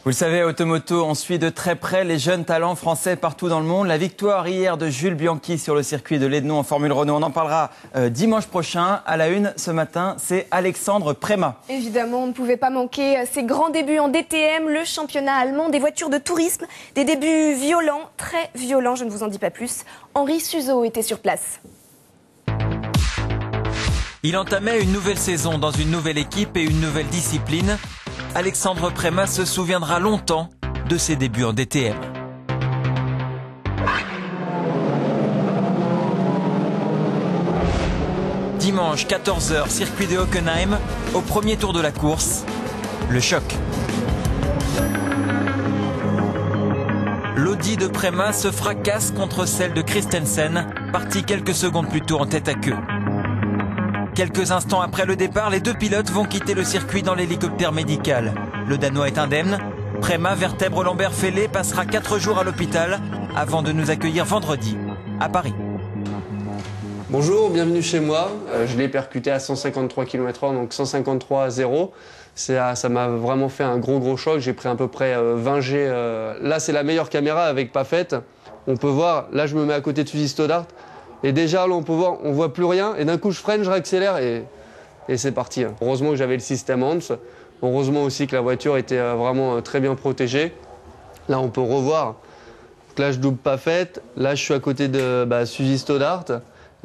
Vous le savez, à Automoto, on suit de très près les jeunes talents français partout dans le monde. La victoire hier de Jules Bianchi sur le circuit de l'Ednon en Formule Renault, on en parlera dimanche prochain. À la une, ce matin, c'est Alexandre Premat. Évidemment, on ne pouvait pas manquer ses grands débuts en DTM, le championnat allemand des voitures de tourisme. Des débuts violents, très violents, je ne vous en dis pas plus. Henri Suzeau était sur place. Il entamait une nouvelle saison dans une nouvelle équipe et une nouvelle discipline. Alexandre Premat se souviendra longtemps de ses débuts en DTM. Dimanche 14h, circuit de Hockenheim, au premier tour de la course, le choc. L'Audi de Premat se fracasse contre celle de Christensen, partie quelques secondes plus tôt en tête à queue. Quelques instants après le départ, les deux pilotes vont quitter le circuit dans l'hélicoptère médical. Le Danois est indemne. Premat, vertèbre lombaire fêlée, passera 4 jours à l'hôpital avant de nous accueillir vendredi à Paris. Bonjour, bienvenue chez moi. Je l'ai percuté à 153 km/h, donc 153 à 0. Ça m'a vraiment fait un gros choc. J'ai pris à peu près 20 G. Là, c'est la meilleure caméra avec pas faite. On peut voir, là, je me mets à côté de Suzy Stoddart. Et déjà, là, on voit plus rien. Et d'un coup, je freine, je réaccélère et c'est parti. Heureusement que j'avais le système HANS. Heureusement aussi que la voiture était vraiment très bien protégée. Là, on peut revoir. Donc là, je double pas faite. Là, je suis à côté de Suzy Stoddart.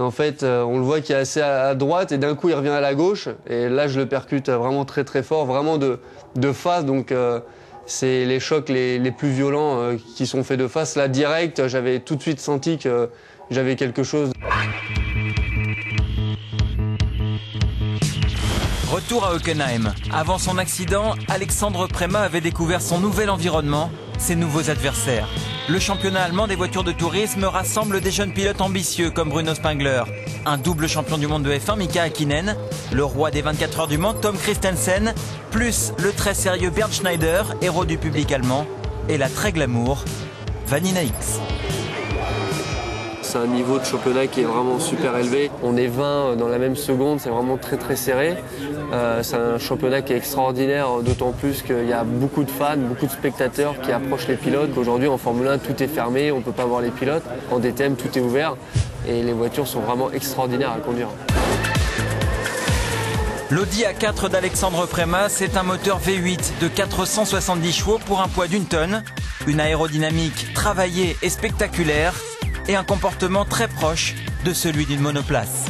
Et en fait, on le voit qu'il est assez à droite et d'un coup, il revient à la gauche. Et là, je le percute vraiment très fort, vraiment de face. Donc, c'est les chocs les plus violents qui sont faits de face. Là, direct, j'avais tout de suite senti que j'avais quelque chose. Retour à Hockenheim. Avant son accident, Alexandre Premat avait découvert son nouvel environnement, ses nouveaux adversaires. Le championnat allemand des voitures de tourisme rassemble des jeunes pilotes ambitieux comme Bruno Spengler, un double champion du monde de F1 Mika Häkkinen, le roi des 24 heures du Mans Tom Christensen, plus le très sérieux Bernd Schneider, héros du public allemand, et la très glamour Vanina X. C'est un niveau de championnat qui est vraiment super élevé. On est 20 dans la même seconde, c'est vraiment très serré. C'est un championnat qui est extraordinaire, d'autant plus qu'il y a beaucoup de fans, beaucoup de spectateurs qui approchent les pilotes. Aujourd'hui en Formule 1, tout est fermé, on ne peut pas voir les pilotes. En DTM, tout est ouvert et les voitures sont vraiment extraordinaires à conduire. L'Audi A4 d'Alexandre Premat, c'est un moteur V8 de 470 chevaux pour un poids d'1 tonne, une aérodynamique travaillée et spectaculaire, et un comportement très proche de celui d'une monoplace.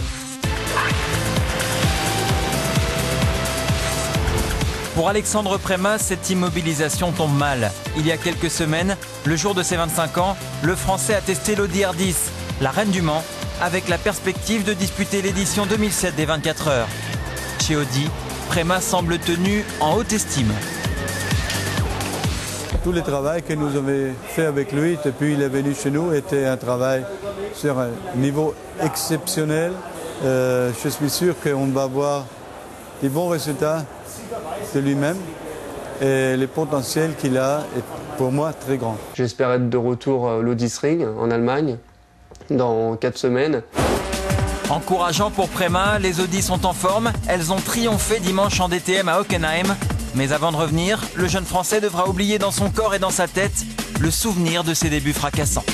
Pour Alexandre Premat, cette immobilisation tombe mal. Il y a quelques semaines, le jour de ses 25 ans, le Français a testé l'Audi R10, la reine du Mans, avec la perspective de disputer l'édition 2007 des 24 heures. Chez Audi, Premat semble tenu en haute estime. Tout le travail que nous avons fait avec lui depuis qu'il est venu chez nous était un travail sur un niveau exceptionnel. Je suis sûr qu'on va avoir des bons résultats de lui-même et le potentiel qu'il a est pour moi très grand. J'espère être de retour à l'Audisring en Allemagne dans 4 semaines. Encourageant pour Premat, les Audi sont en forme. Elles ont triomphé dimanche en DTM à Hockenheim. Mais avant de revenir, le jeune Français devra oublier dans son corps et dans sa tête le souvenir de ses débuts fracassants.